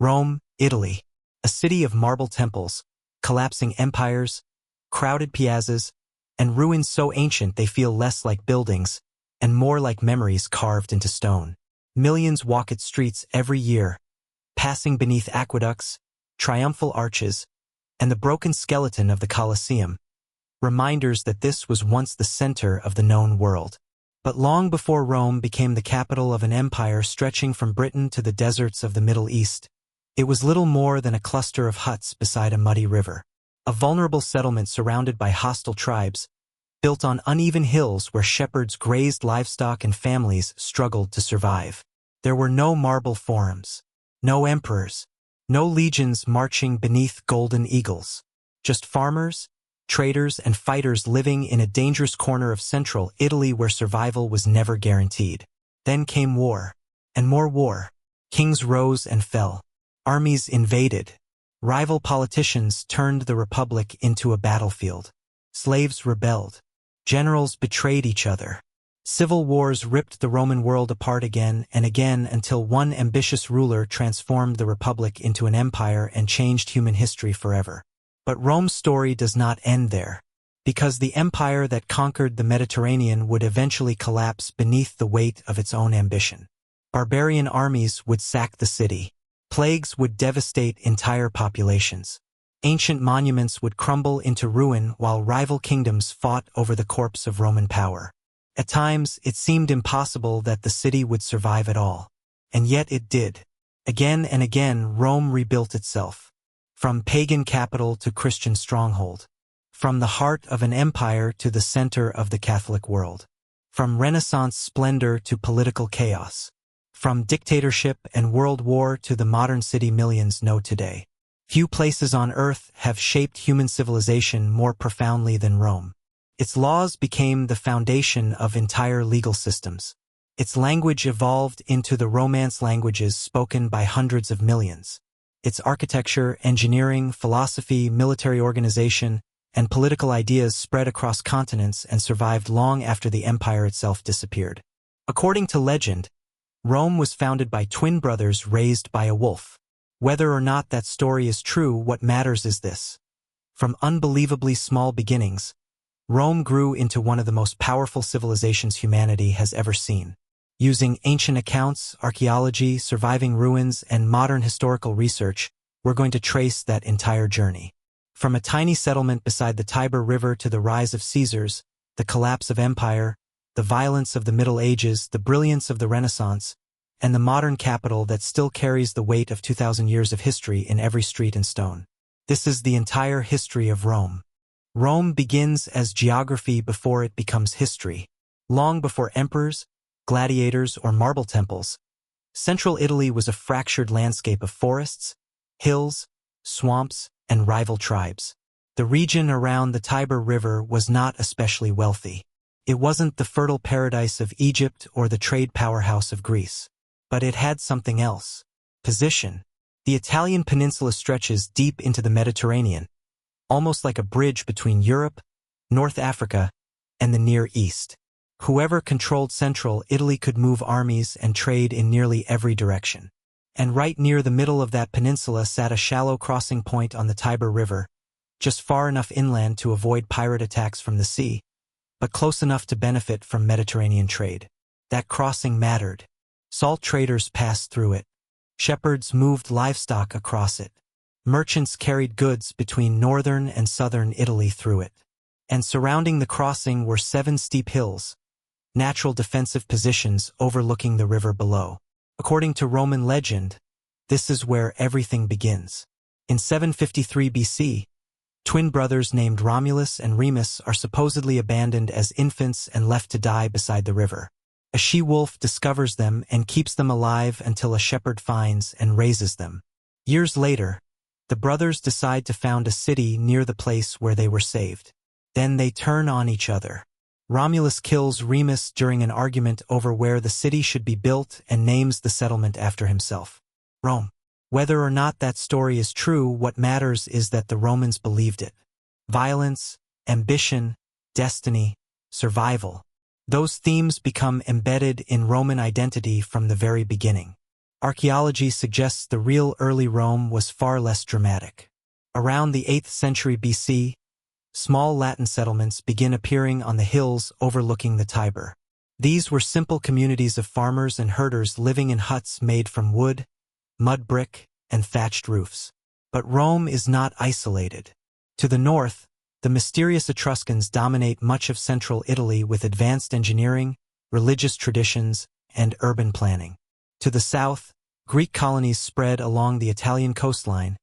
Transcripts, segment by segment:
Rome, Italy, a city of marble temples, collapsing empires, crowded piazzas, and ruins so ancient they feel less like buildings and more like memories carved into stone. Millions walk its streets every year, passing beneath aqueducts, triumphal arches, and the broken skeleton of the Colosseum, reminders that this was once the center of the known world. But long before Rome became the capital of an empire stretching from Britain to the deserts of the Middle East, it was little more than a cluster of huts beside a muddy river, a vulnerable settlement surrounded by hostile tribes, built on uneven hills where shepherds grazed livestock and families struggled to survive. There were no marble forums, no emperors, no legions marching beneath golden eagles, just farmers, traders, and fighters living in a dangerous corner of central Italy where survival was never guaranteed. Then came war, and more war. Kings rose and fell. Armies invaded. Rival politicians turned the republic into a battlefield. Slaves rebelled. Generals betrayed each other. Civil wars ripped the Roman world apart again and again until one ambitious ruler transformed the republic into an empire and changed human history forever. But Rome's story does not end there, because the empire that conquered the Mediterranean would eventually collapse beneath the weight of its own ambition. Barbarian armies would sack the city. Plagues would devastate entire populations. Ancient monuments would crumble into ruin while rival kingdoms fought over the corpse of Roman power. At times, it seemed impossible that the city would survive at all. And yet it did. Again and again, Rome rebuilt itself. From pagan capital to Christian stronghold. From the heart of an empire to the center of the Catholic world. From Renaissance splendor to political chaos. From dictatorship and world war to the modern city millions know today. Few places on earth have shaped human civilization more profoundly than Rome. Its laws became the foundation of entire legal systems. Its language evolved into the Romance languages spoken by hundreds of millions. Its architecture, engineering, philosophy, military organization, and political ideas spread across continents and survived long after the empire itself disappeared. According to legend, Rome was founded by twin brothers raised by a wolf. Whether or not that story is true, what matters is this. From unbelievably small beginnings, Rome grew into one of the most powerful civilizations humanity has ever seen. Using ancient accounts, archaeology, surviving ruins, and modern historical research, we're going to trace that entire journey. From a tiny settlement beside the Tiber River to the rise of Caesars, the collapse of empire, the violence of the Middle Ages, the brilliance of the Renaissance, and the modern capital that still carries the weight of 2,000 years of history in every street and stone. This is the entire history of Rome. Rome begins as geography before it becomes history. Long before emperors, gladiators, or marble temples, central Italy was a fractured landscape of forests, hills, swamps, and rival tribes. The region around the Tiber River was not especially wealthy. It wasn't the fertile paradise of Egypt or the trade powerhouse of Greece. But it had something else. Position. The Italian peninsula stretches deep into the Mediterranean, almost like a bridge between Europe, North Africa, and the Near East. Whoever controlled central Italy could move armies and trade in nearly every direction. And right near the middle of that peninsula sat a shallow crossing point on the Tiber River, just far enough inland to avoid pirate attacks from the sea, but close enough to benefit from Mediterranean trade. That crossing mattered. Salt traders passed through it. Shepherds moved livestock across it. Merchants carried goods between northern and southern Italy through it. And surrounding the crossing were 7 steep hills, natural defensive positions overlooking the river below. According to Roman legend, this is where everything begins. In 753 BC, twin brothers named Romulus and Remus are supposedly abandoned as infants and left to die beside the river. A she-wolf discovers them and keeps them alive until a shepherd finds and raises them. Years later, the brothers decide to found a city near the place where they were saved. Then they turn on each other. Romulus kills Remus during an argument over where the city should be built and names the settlement after himself. Rome. Whether or not that story is true, what matters is that the Romans believed it. Violence, ambition, destiny, survival. Those themes become embedded in Roman identity from the very beginning. Archaeology suggests the real early Rome was far less dramatic. Around the 8th century BC, small Latin settlements begin appearing on the hills overlooking the Tiber. These were simple communities of farmers and herders living in huts made from wood, mud brick, and thatched roofs. But Rome is not isolated. To the north, the mysterious Etruscans dominate much of central Italy with advanced engineering, religious traditions, and urban planning. To the south, Greek colonies spread along the Italian coastline,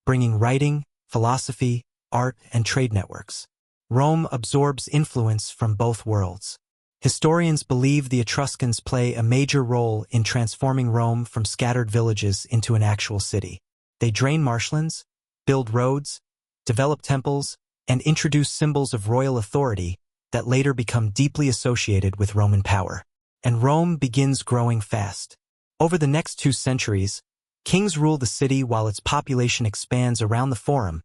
bringing writing, philosophy, art, and trade networks. Rome absorbs influence from both worlds. Historians believe the Etruscans play a major role in transforming Rome from scattered villages into an actual city. They drain marshlands, build roads, develop temples, and introduce symbols of royal authority that later become deeply associated with Roman power. And Rome begins growing fast. Over the next 2 centuries, kings rule the city while its population expands around the Forum,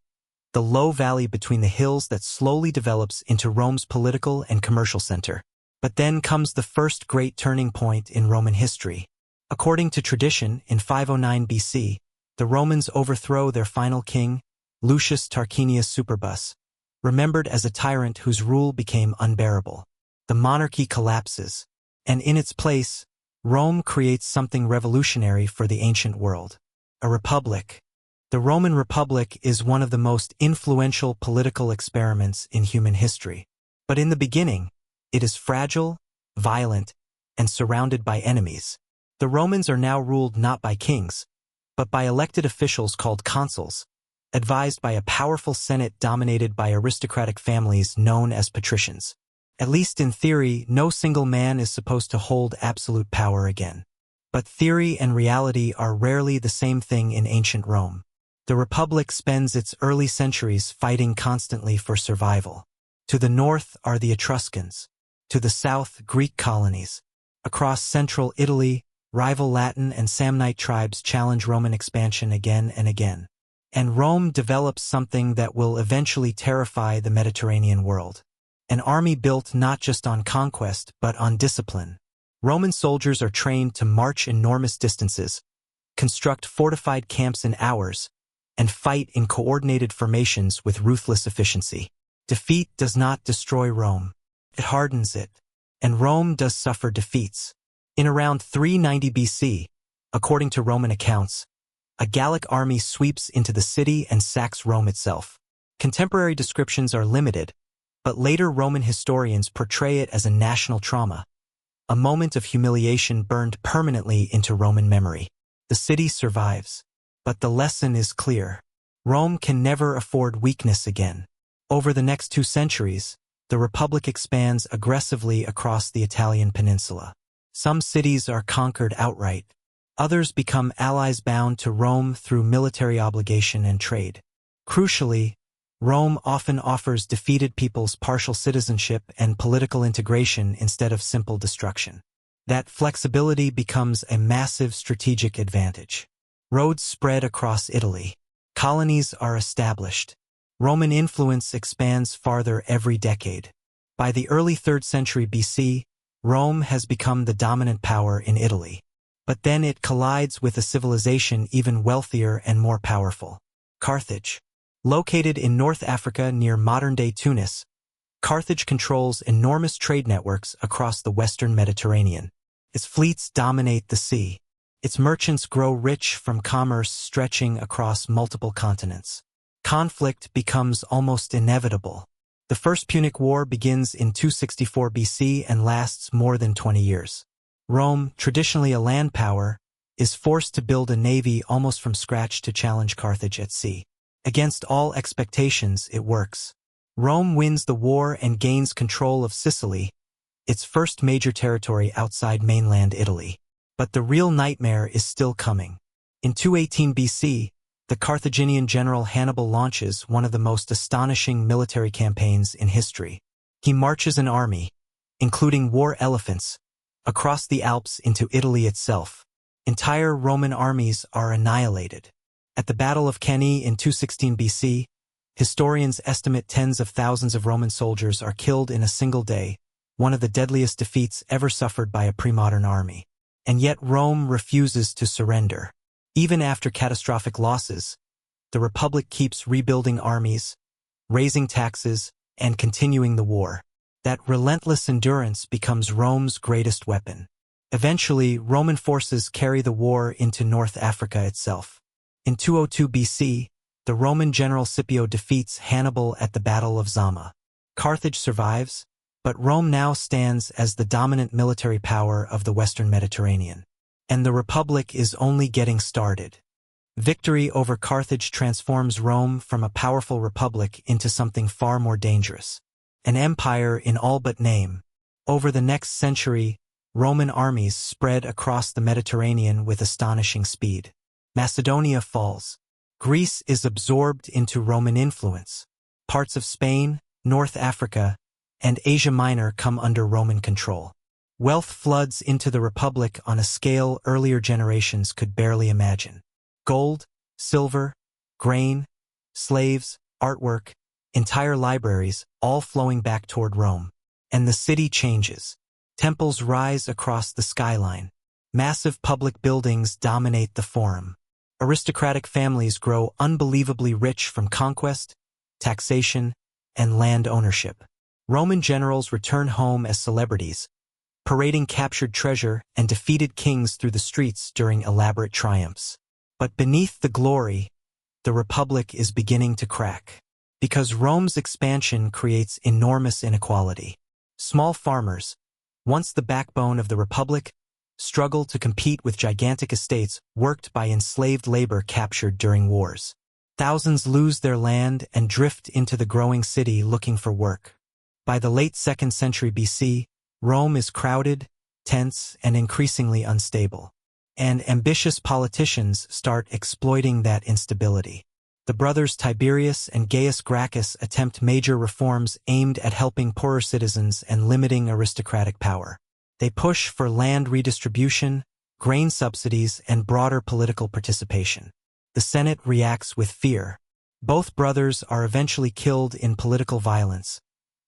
the low valley between the hills that slowly develops into Rome's political and commercial center. But then comes the first great turning point in Roman history. According to tradition, in 509 BC, the Romans overthrow their final king, Lucius Tarquinius Superbus, remembered as a tyrant whose rule became unbearable. The monarchy collapses, and in its place, Rome creates something revolutionary for the ancient world: a republic. The Roman Republic is one of the most influential political experiments in human history. But in the beginning, it is fragile, violent, and surrounded by enemies. The Romans are now ruled not by kings, but by elected officials called consuls, advised by a powerful Senate dominated by aristocratic families known as patricians. At least in theory, no single man is supposed to hold absolute power again. But theory and reality are rarely the same thing in ancient Rome. The Republic spends its early centuries fighting constantly for survival. To the north are the Etruscans. To the south, Greek colonies. Across central Italy, rival Latin and Samnite tribes challenge Roman expansion again and again. And Rome develops something that will eventually terrify the Mediterranean world. An army built not just on conquest, but on discipline. Roman soldiers are trained to march enormous distances, construct fortified camps in hours, and fight in coordinated formations with ruthless efficiency. Defeat does not destroy Rome. It hardens it. And Rome does suffer defeats. In around 390 BC, according to Roman accounts, a Gallic army sweeps into the city and sacks Rome itself. Contemporary descriptions are limited, but later Roman historians portray it as a national trauma, a moment of humiliation burned permanently into Roman memory. The city survives, but the lesson is clear. Rome can never afford weakness again. Over the next 2 centuries, the Republic expands aggressively across the Italian peninsula. Some cities are conquered outright. Others become allies bound to Rome through military obligation and trade. Crucially, Rome often offers defeated peoples partial citizenship and political integration instead of simple destruction. That flexibility becomes a massive strategic advantage. Roads spread across Italy. Colonies are established. Roman influence expands farther every decade. By the early 3rd century BC, Rome has become the dominant power in Italy. But then it collides with a civilization even wealthier and more powerful: Carthage. Located in North Africa near modern-day Tunis, Carthage controls enormous trade networks across the western Mediterranean. Its fleets dominate the sea. Its merchants grow rich from commerce stretching across multiple continents. Conflict becomes almost inevitable. The First Punic War begins in 264 BC and lasts more than 20 years. Rome, traditionally a land power, is forced to build a navy almost from scratch to challenge Carthage at sea. Against all expectations, it works. Rome wins the war and gains control of Sicily, its first major territory outside mainland Italy. But the real nightmare is still coming. In 218 BC, the Carthaginian general Hannibal launches one of the most astonishing military campaigns in history. He marches an army, including war elephants, across the Alps into Italy itself. Entire Roman armies are annihilated. At the Battle of Cannae in 216 BC, historians estimate tens of thousands of Roman soldiers are killed in a single day, one of the deadliest defeats ever suffered by a pre-modern army. And yet Rome refuses to surrender. Even after catastrophic losses, the Republic keeps rebuilding armies, raising taxes, and continuing the war. That relentless endurance becomes Rome's greatest weapon. Eventually, Roman forces carry the war into North Africa itself. In 202 BC, the Roman general Scipio defeats Hannibal at the Battle of Zama. Carthage survives, but Rome now stands as the dominant military power of the Western Mediterranean. And the Republic is only getting started. Victory over Carthage transforms Rome from a powerful republic into something far more dangerous. An empire in all but name. Over the next century, Roman armies spread across the Mediterranean with astonishing speed. Macedonia falls. Greece is absorbed into Roman influence. Parts of Spain, North Africa, and Asia Minor come under Roman control. Wealth floods into the Republic on a scale earlier generations could barely imagine. Gold, silver, grain, slaves, artwork, entire libraries, all flowing back toward Rome. And the city changes. Temples rise across the skyline. Massive public buildings dominate the forum. Aristocratic families grow unbelievably rich from conquest, taxation, and land ownership. Roman generals return home as celebrities, parading captured treasure and defeated kings through the streets during elaborate triumphs. But beneath the glory, the Republic is beginning to crack. Because Rome's expansion creates enormous inequality. Small farmers, once the backbone of the Republic, struggle to compete with gigantic estates worked by enslaved labor captured during wars. Thousands lose their land and drift into the growing city looking for work. By the late 2nd century BC, Rome is crowded, tense, and increasingly unstable. And ambitious politicians start exploiting that instability. The brothers Tiberius and Gaius Gracchus attempt major reforms aimed at helping poorer citizens and limiting aristocratic power. They push for land redistribution, grain subsidies, and broader political participation. The Senate reacts with fear. Both brothers are eventually killed in political violence,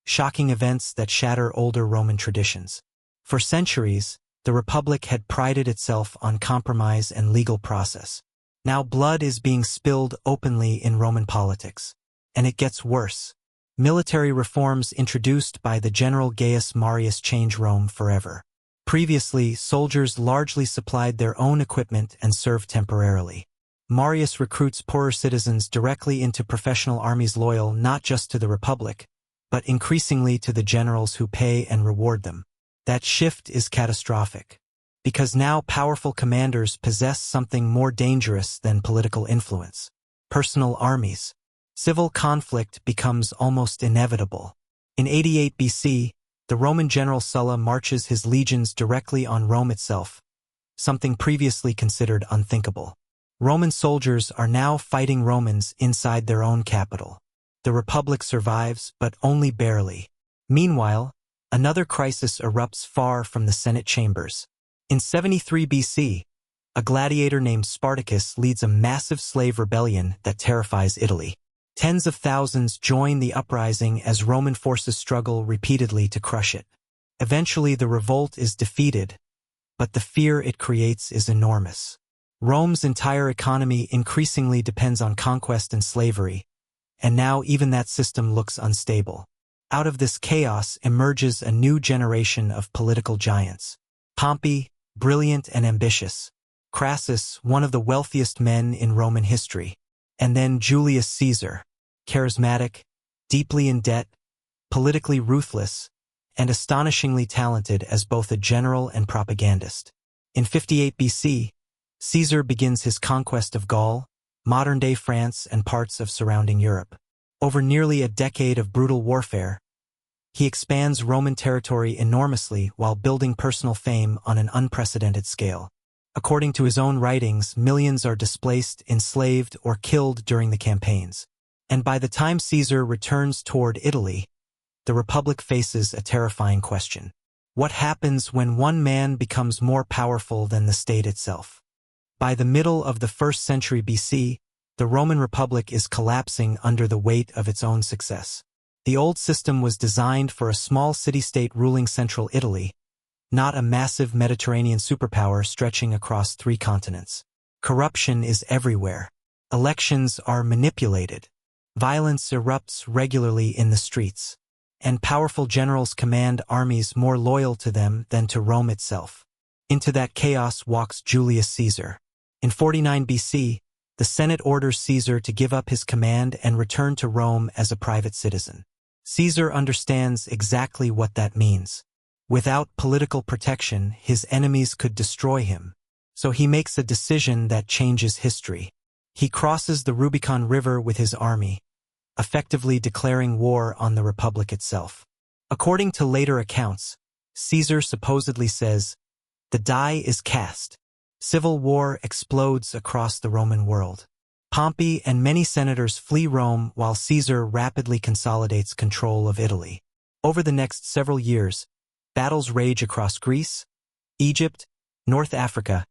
shocking events that shatter older Roman traditions. For centuries, the Republic had prided itself on compromise and legal process. Now blood is being spilled openly in Roman politics. And it gets worse. Military reforms introduced by the general Gaius Marius change Rome forever. Previously, soldiers largely supplied their own equipment and served temporarily. Marius recruits poorer citizens directly into professional armies loyal not just to the Republic, but increasingly to the generals who pay and reward them. That shift is catastrophic. Because now powerful commanders possess something more dangerous than political influence. Personal armies. Civil conflict becomes almost inevitable. In 88 BC, the Roman general Sulla marches his legions directly on Rome itself, something previously considered unthinkable. Roman soldiers are now fighting Romans inside their own capital. The Republic survives, but only barely. Meanwhile, another crisis erupts far from the Senate chambers. In 73 BC, a gladiator named Spartacus leads a massive slave rebellion that terrifies Italy. Tens of thousands join the uprising as Roman forces struggle repeatedly to crush it. Eventually, the revolt is defeated, but the fear it creates is enormous. Rome's entire economy increasingly depends on conquest and slavery, and now even that system looks unstable. Out of this chaos emerges a new generation of political giants. Pompey, brilliant and ambitious. Crassus, one of the wealthiest men in Roman history. And then Julius Caesar, charismatic, deeply in debt, politically ruthless, and astonishingly talented as both a general and propagandist. In 58 BC, Caesar begins his conquest of Gaul, modern-day France, and parts of surrounding Europe. Over nearly a decade of brutal warfare, he expands Roman territory enormously while building personal fame on an unprecedented scale. According to his own writings, millions are displaced, enslaved, or killed during the campaigns. And by the time Caesar returns toward Italy, the Republic faces a terrifying question. What happens when one man becomes more powerful than the state itself? By the middle of the 1st century BC, the Roman Republic is collapsing under the weight of its own success. The old system was designed for a small city-state ruling central Italy, not a massive Mediterranean superpower stretching across 3 continents. Corruption is everywhere. Elections are manipulated. Violence erupts regularly in the streets. And powerful generals command armies more loyal to them than to Rome itself. Into that chaos walks Julius Caesar. In 49 BC, the Senate orders Caesar to give up his command and return to Rome as a private citizen. Caesar understands exactly what that means. Without political protection, his enemies could destroy him. So he makes a decision that changes history. He crosses the Rubicon River with his army, effectively declaring war on the Republic itself. According to later accounts, Caesar supposedly says, "The die is cast." Civil war explodes across the Roman world. Pompey and many senators flee Rome while Caesar rapidly consolidates control of Italy. Over the next several years, battles rage across Greece, Egypt, North Africa,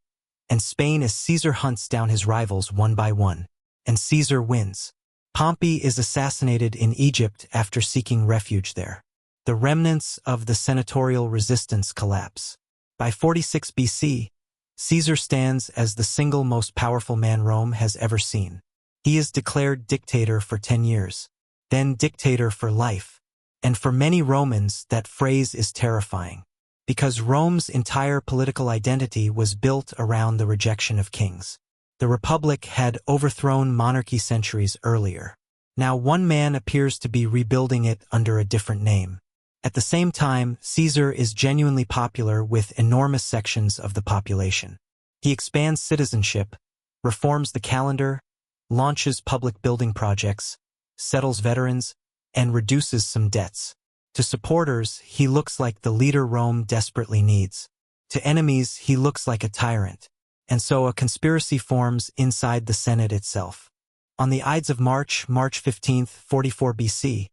and Spain as Caesar hunts down his rivals one by one. And Caesar wins. Pompey is assassinated in Egypt after seeking refuge there. The remnants of the senatorial resistance collapse. By 46 BC, Caesar stands as the single most powerful man Rome has ever seen. He is declared dictator for 10 years, then dictator for life. And for many Romans, that phrase is terrifying, because Rome's entire political identity was built around the rejection of kings. The Republic had overthrown monarchy centuries earlier. Now one man appears to be rebuilding it under a different name. At the same time, Caesar is genuinely popular with enormous sections of the population. He expands citizenship, reforms the calendar, launches public building projects, settles veterans, and reduces some debts. To supporters, he looks like the leader Rome desperately needs. To enemies, he looks like a tyrant. And so a conspiracy forms inside the Senate itself. On the Ides of March, March 15, 44 BC,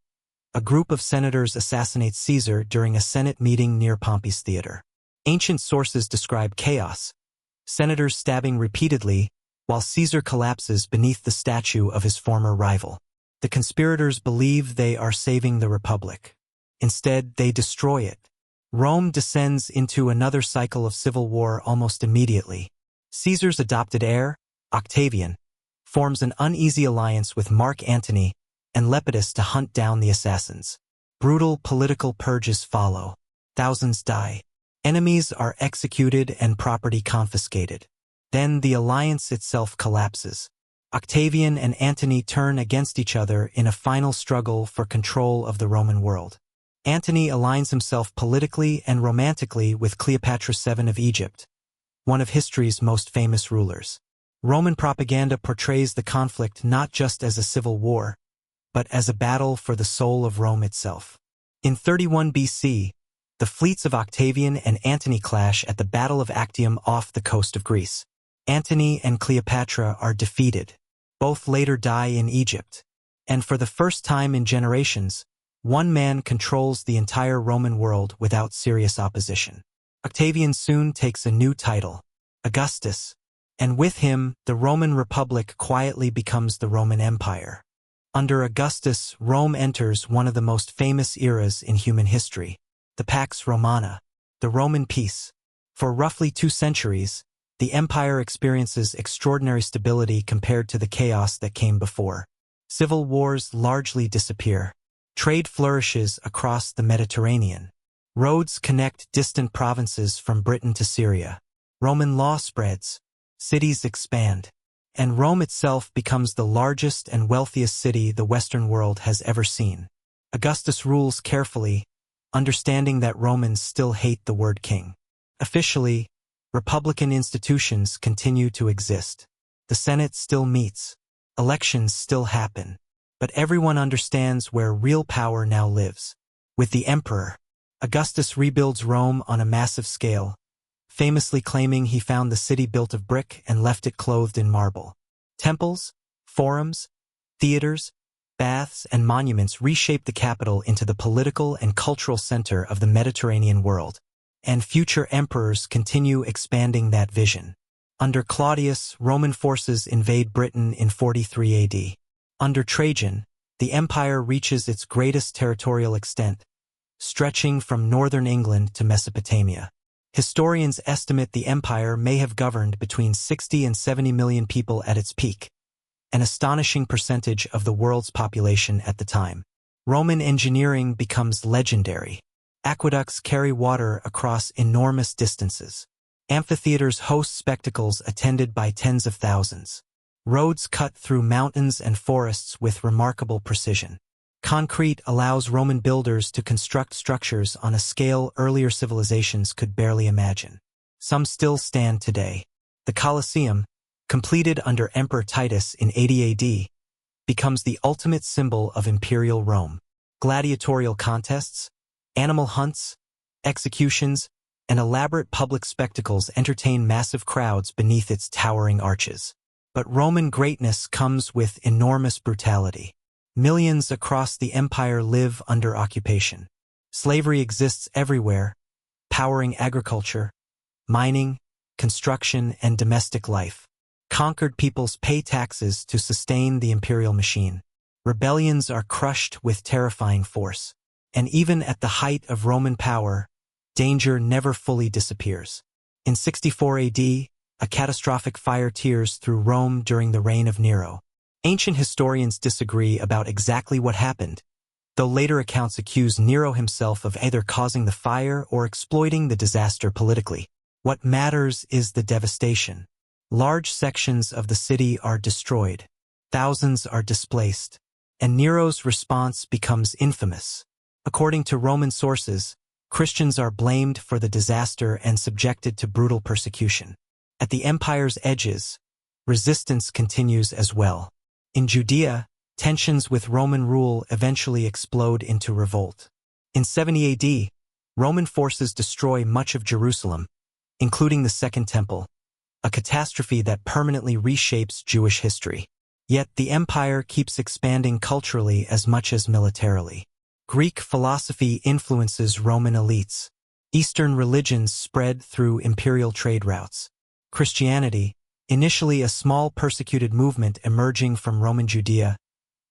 a group of senators assassinates Caesar during a Senate meeting near Pompey's theater. Ancient sources describe chaos, senators stabbing repeatedly, while Caesar collapses beneath the statue of his former rival. The conspirators believe they are saving the Republic. Instead, they destroy it. Rome descends into another cycle of civil war almost immediately. Caesar's adopted heir, Octavian, forms an uneasy alliance with Mark Antony and Lepidus to hunt down the assassins. Brutal political purges follow. Thousands die. Enemies are executed and property confiscated. Then the alliance itself collapses. Octavian and Antony turn against each other in a final struggle for control of the Roman world. Antony aligns himself politically and romantically with Cleopatra VII of Egypt, one of history's most famous rulers. Roman propaganda portrays the conflict not just as a civil war, but as a battle for the soul of Rome itself. In 31 BC, the fleets of Octavian and Antony clash at the Battle of Actium off the coast of Greece. Antony and Cleopatra are defeated. Both later die in Egypt. And for the first time in generations, one man controls the entire Roman world without serious opposition. Octavian soon takes a new title, Augustus, and with him, the Roman Republic quietly becomes the Roman Empire. Under Augustus, Rome enters one of the most famous eras in human history, the Pax Romana, the Roman peace. For roughly 2 centuries, the empire experiences extraordinary stability compared to the chaos that came before. Civil wars largely disappear. Trade flourishes across the Mediterranean. Roads connect distant provinces from Britain to Syria. Roman law spreads. Cities expand. And Rome itself becomes the largest and wealthiest city the Western world has ever seen. Augustus rules carefully, understanding that Romans still hate the word king. Officially, republican institutions continue to exist. The Senate still meets. Elections still happen. But everyone understands where real power now lives. With the emperor, Augustus rebuilds Rome on a massive scale, famously claiming he found the city built of brick and left it clothed in marble. Temples, forums, theaters, baths, and monuments reshape the capital into the political and cultural center of the Mediterranean world, and future emperors continue expanding that vision. Under Claudius, Roman forces invade Britain in 43 AD. Under Trajan, the empire reaches its greatest territorial extent, stretching from northern England to Mesopotamia. Historians estimate the empire may have governed between 60 and 70 million people at its peak, an astonishing percentage of the world's population at the time. Roman engineering becomes legendary. Aqueducts carry water across enormous distances. Amphitheaters host spectacles attended by tens of thousands. Roads cut through mountains and forests with remarkable precision. Concrete allows Roman builders to construct structures on a scale earlier civilizations could barely imagine. Some still stand today. The Colosseum, completed under Emperor Titus in 80 AD, becomes the ultimate symbol of imperial Rome. Gladiatorial contests, animal hunts, executions, and elaborate public spectacles entertain massive crowds beneath its towering arches. But Roman greatness comes with enormous brutality. Millions across the empire live under occupation. Slavery exists everywhere, powering agriculture, mining, construction, and domestic life. Conquered peoples pay taxes to sustain the imperial machine. Rebellions are crushed with terrifying force. And even at the height of Roman power, danger never fully disappears. In 64 AD, a catastrophic fire tears through Rome during the reign of Nero. Ancient historians disagree about exactly what happened, though later accounts accuse Nero himself of either causing the fire or exploiting the disaster politically. What matters is the devastation. Large sections of the city are destroyed. Thousands are displaced. And Nero's response becomes infamous. According to Roman sources, Christians are blamed for the disaster and subjected to brutal persecution. At the empire's edges, resistance continues as well. In Judea, tensions with Roman rule eventually explode into revolt. In 70 AD, Roman forces destroy much of Jerusalem, including the Second Temple, a catastrophe that permanently reshapes Jewish history. Yet the empire keeps expanding culturally as much as militarily. Greek philosophy influences Roman elites. Eastern religions spread through imperial trade routes. Christianity, initially a small persecuted movement emerging from Roman Judea,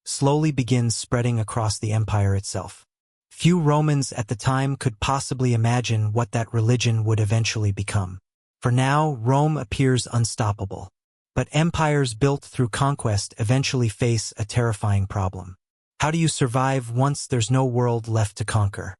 slowly begins spreading across the empire itself. Few Romans at the time could possibly imagine what that religion would eventually become. For now, Rome appears unstoppable. But empires built through conquest eventually face a terrifying problem. How do you survive once there's no world left to conquer?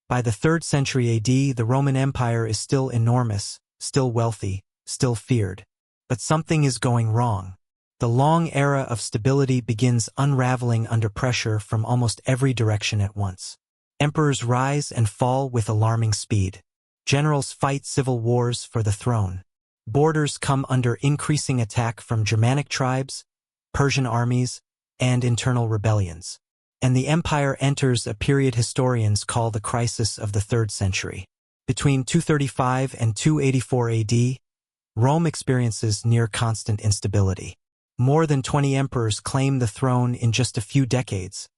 By the 3rd century AD, the Roman Empire is still enormous, still wealthy, still feared. But something is going wrong. The long era of stability begins unraveling under pressure from almost every direction at once. Emperors rise and fall with alarming speed. Generals fight civil wars for the throne. Borders come under increasing attack from Germanic tribes, Persian armies, and internal rebellions. And the empire enters a period historians call the crisis of the 3rd century. Between 235 and 284 AD, Rome experiences near-constant instability. More than 20 emperors claim the throne in just a few decades,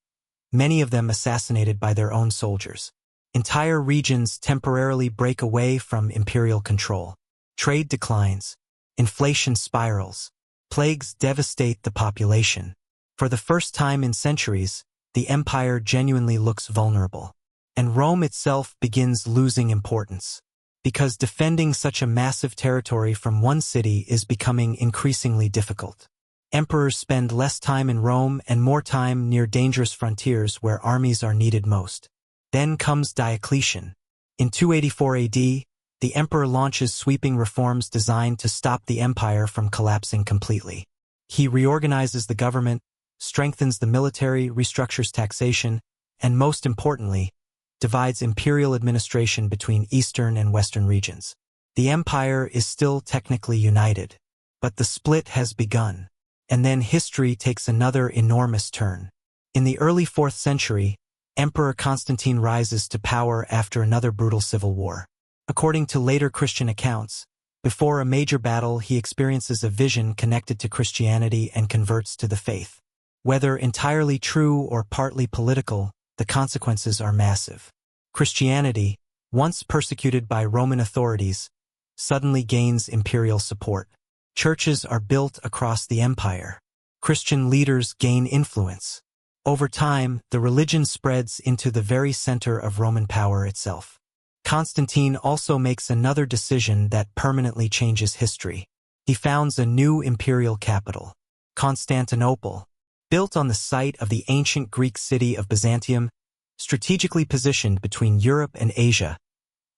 many of them assassinated by their own soldiers. Entire regions temporarily break away from imperial control. Trade declines, inflation spirals, plagues devastate the population. For the first time in centuries, the empire genuinely looks vulnerable. And Rome itself begins losing importance. Because defending such a massive territory from one city is becoming increasingly difficult. Emperors spend less time in Rome and more time near dangerous frontiers where armies are needed most. Then comes Diocletian. In 284 AD, the emperor launches sweeping reforms designed to stop the empire from collapsing completely. He reorganizes the government, strengthens the military, restructures taxation, and most importantly, divides imperial administration between eastern and western regions. The empire is still technically united, but the split has begun. And then history takes another enormous turn. In the early 4th century, Emperor Constantine rises to power after another brutal civil war. According to later Christian accounts, before a major battle he experiences a vision connected to Christianity and converts to the faith. Whether entirely true or partly political, the consequences are massive. Christianity, once persecuted by Roman authorities, suddenly gains imperial support. Churches are built across the empire. Christian leaders gain influence. Over time, the religion spreads into the very center of Roman power itself. Constantine also makes another decision that permanently changes history. He founds a new imperial capital, Constantinople, built on the site of the ancient Greek city of Byzantium, strategically positioned between Europe and Asia.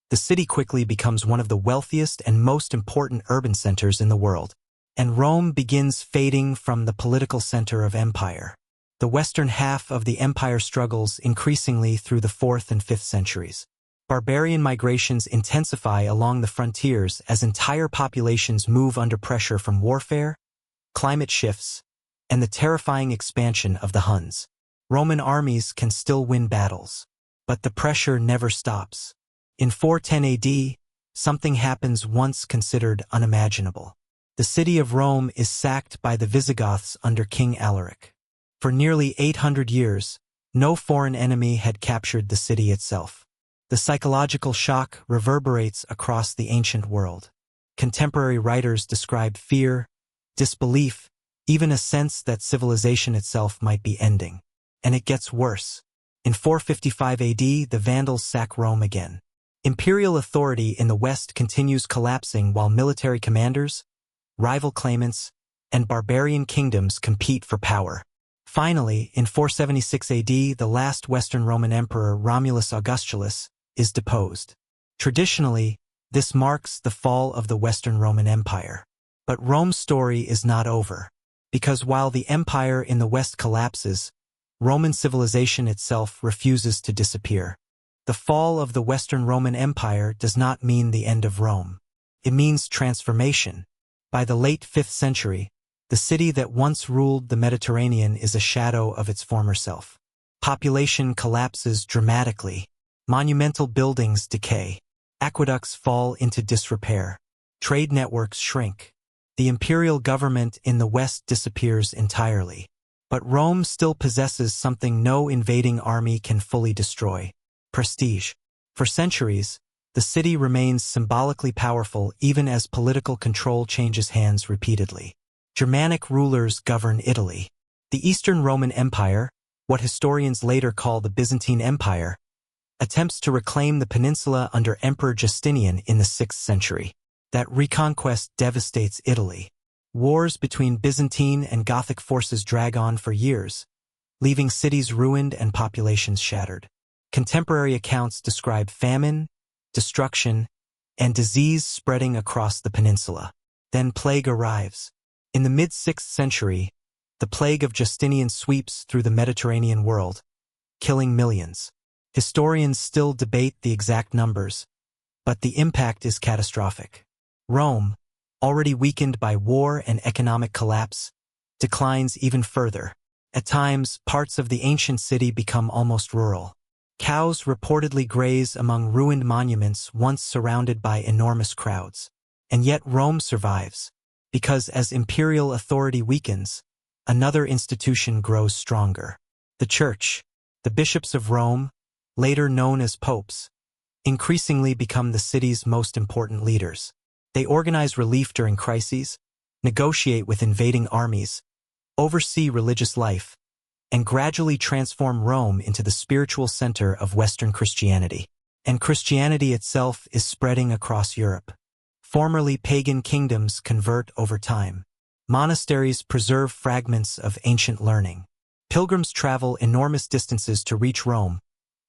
The city quickly becomes one of the wealthiest and most important urban centers in the world, and Rome begins fading from the political center of empire. The western half of the empire struggles increasingly through the 4th and 5th centuries. Barbarian migrations intensify along the frontiers as entire populations move under pressure from warfare, climate shifts, and the terrifying expansion of the Huns. Roman armies can still win battles, but the pressure never stops. In 410 AD, something happens once considered unimaginable. The city of Rome is sacked by the Visigoths under King Alaric. For nearly 800 years, no foreign enemy had captured the city itself. The psychological shock reverberates across the ancient world. Contemporary writers describe fear, disbelief, even a sense that civilization itself might be ending. And it gets worse. In 455 AD, the Vandals sack Rome again. Imperial authority in the West continues collapsing while military commanders, rival claimants, and barbarian kingdoms compete for power. Finally, in 476 AD, the last Western Roman emperor, Romulus Augustulus, is deposed. Traditionally, this marks the fall of the Western Roman Empire. But Rome's story is not over, because while the empire in the West collapses, Roman civilization itself refuses to disappear. The fall of the Western Roman Empire does not mean the end of Rome. It means transformation. By the late 5th century, the city that once ruled the Mediterranean is a shadow of its former self. Population collapses dramatically. Monumental buildings decay. Aqueducts fall into disrepair. Trade networks shrink. The imperial government in the West disappears entirely. But Rome still possesses something no invading army can fully destroy: prestige. For centuries, the city remains symbolically powerful even as political control changes hands repeatedly. Germanic rulers govern Italy. The Eastern Roman Empire, what historians later call the Byzantine Empire, attempts to reclaim the peninsula under Emperor Justinian in the 6th century. That reconquest devastates Italy. Wars between Byzantine and Gothic forces drag on for years, leaving cities ruined and populations shattered. Contemporary accounts describe famine, destruction, and disease spreading across the peninsula. Then plague arrives. In the mid-6th century, the plague of Justinian sweeps through the Mediterranean world, killing millions. Historians still debate the exact numbers, but the impact is catastrophic. Rome, already weakened by war and economic collapse, declines even further. At times, parts of the ancient city become almost rural. Cows reportedly graze among ruined monuments once surrounded by enormous crowds. And yet Rome survives, because as imperial authority weakens, another institution grows stronger. The Church, the bishops of Rome, later known as popes, increasingly become the city's most important leaders. They organize relief during crises, negotiate with invading armies, oversee religious life, and gradually transform Rome into the spiritual center of Western Christianity. And Christianity itself is spreading across Europe. Formerly pagan kingdoms convert over time. Monasteries preserve fragments of ancient learning. Pilgrims travel enormous distances to reach Rome,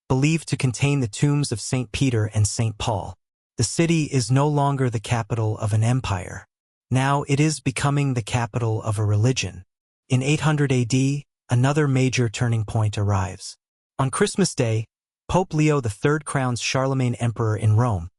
believed to contain the tombs of St. Peter and St. Paul. The city is no longer the capital of an empire. Now it is becoming the capital of a religion. In 800 AD, another major turning point arrives. On Christmas Day, Pope Leo III crowns Charlemagne emperor in Rome,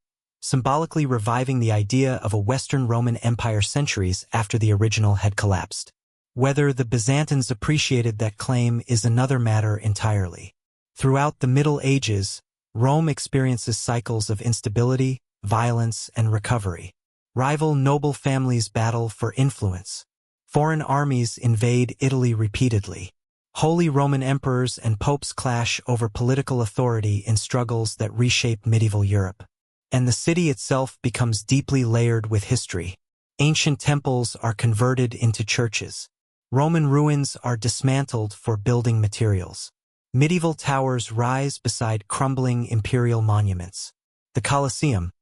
symbolically reviving the idea of a Western Roman Empire centuries after the original had collapsed. Whether the Byzantines appreciated that claim is another matter entirely. Throughout the Middle Ages, Rome experiences cycles of instability, violence, and recovery. Rival noble families battle for influence. Foreign armies invade Italy repeatedly. Holy Roman emperors and popes clash over political authority in struggles that reshape medieval Europe. And the city itself becomes deeply layered with history. Ancient temples are converted into churches. Roman ruins are dismantled for building materials. Medieval towers rise beside crumbling imperial monuments. The Colosseum,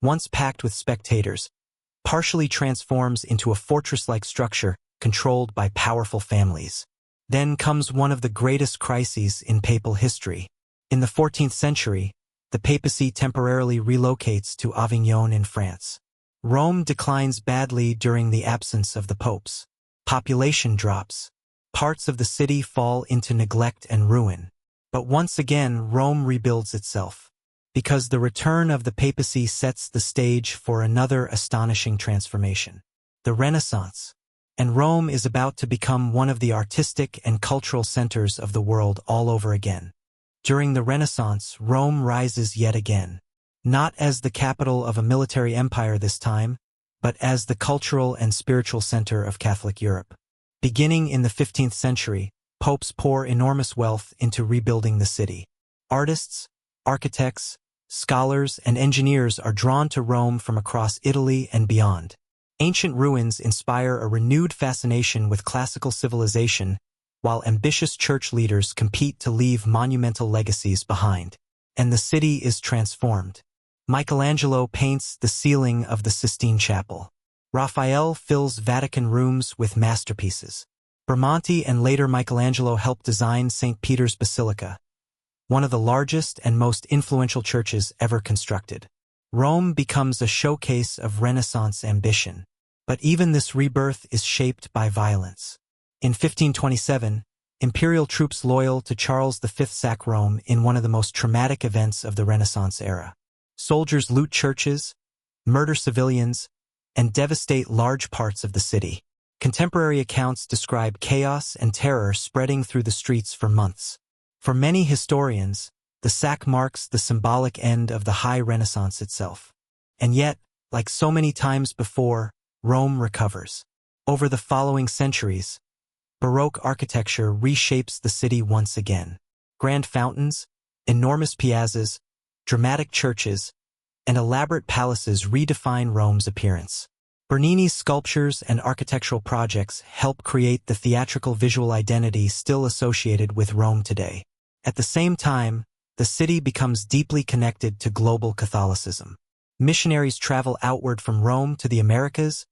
once packed with spectators, partially transforms into a fortress-like structure controlled by powerful families. Then comes one of the greatest crises in papal history. In the 14th century, the papacy temporarily relocates to Avignon in France. Rome declines badly during the absence of the popes. Population drops. Parts of the city fall into neglect and ruin. But once again, Rome rebuilds itself, because the return of the papacy sets the stage for another astonishing transformation, the Renaissance. And Rome is about to become one of the artistic and cultural centers of the world all over again. During the Renaissance, Rome rises yet again, not as the capital of a military empire this time, but as the cultural and spiritual center of Catholic Europe. Beginning in the 15th century, popes pour enormous wealth into rebuilding the city. Artists, architects, scholars, and engineers are drawn to Rome from across Italy and beyond. Ancient ruins inspire a renewed fascination with classical civilization, while ambitious church leaders compete to leave monumental legacies behind. And the city is transformed. Michelangelo paints the ceiling of the Sistine Chapel. Raphael fills Vatican rooms with masterpieces. Bramante and later Michelangelo helped design St. Peter's Basilica, one of the largest and most influential churches ever constructed. Rome becomes a showcase of Renaissance ambition. But even this rebirth is shaped by violence. In 1527, imperial troops loyal to Charles V sack Rome in one of the most traumatic events of the Renaissance era. Soldiers loot churches, murder civilians, and devastate large parts of the city. Contemporary accounts describe chaos and terror spreading through the streets for months. For many historians, the sack marks the symbolic end of the High Renaissance itself. And yet, like so many times before, Rome recovers. Over the following centuries, Baroque architecture reshapes the city once again. Grand fountains, enormous piazzas, dramatic churches, and elaborate palaces redefine Rome's appearance. Bernini's sculptures and architectural projects help create the theatrical visual identity still associated with Rome today. At the same time, the city becomes deeply connected to global Catholicism. Missionaries travel outward from Rome to the Americas,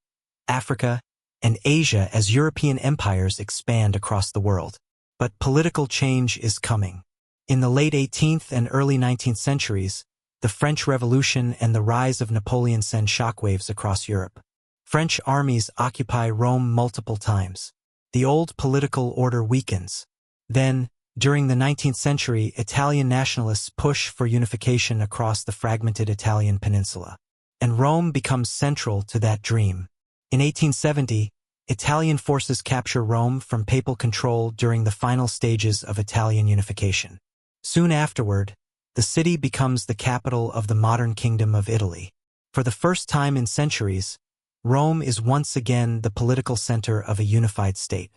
Africa, and Asia as European empires expand across the world. But political change is coming. In the late 18th and early 19th centuries, the French Revolution and the rise of Napoleon send shockwaves across Europe. French armies occupy Rome multiple times. The old political order weakens. Then, during the 19th century, Italian nationalists push for unification across the fragmented Italian peninsula. And Rome becomes central to that dream. In 1870, Italian forces capture Rome from papal control during the final stages of Italian unification. Soon afterward, the city becomes the capital of the modern Kingdom of Italy. For the first time in centuries, Rome is once again the political center of a unified state.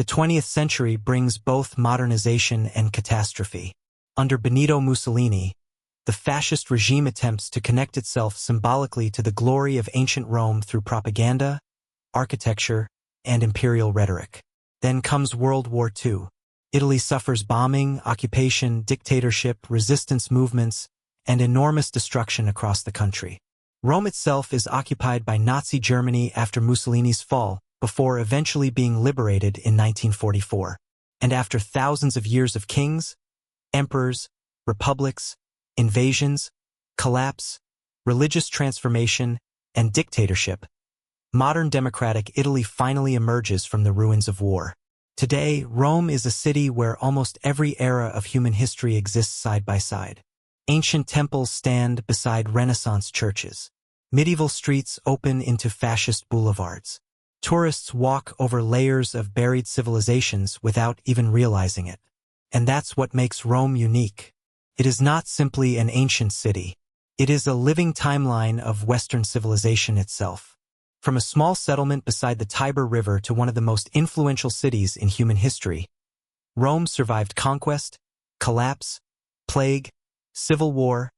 The 20th century brings both modernization and catastrophe. Under Benito Mussolini, the fascist regime attempts to connect itself symbolically to the glory of ancient Rome through propaganda, architecture, and imperial rhetoric. Then comes World War II. Italy suffers bombing, occupation, dictatorship, resistance movements, and enormous destruction across the country. Rome itself is occupied by Nazi Germany after Mussolini's fall, before eventually being liberated in 1944. And after thousands of years of kings, emperors, republics, invasions, collapse, religious transformation, and dictatorship, modern democratic Italy finally emerges from the ruins of war. Today, Rome is a city where almost every era of human history exists side by side. Ancient temples stand beside Renaissance churches. Medieval streets open into fascist boulevards. Tourists walk over layers of buried civilizations without even realizing it. And that's what makes Rome unique. It is not simply an ancient city. It is a living timeline of Western civilization itself. From a small settlement beside the Tiber River to one of the most influential cities in human history, Rome survived conquest, collapse, plague, civil war,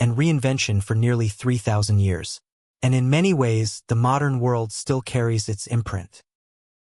and reinvention for nearly 3,000 years. And in many ways, the modern world still carries its imprint.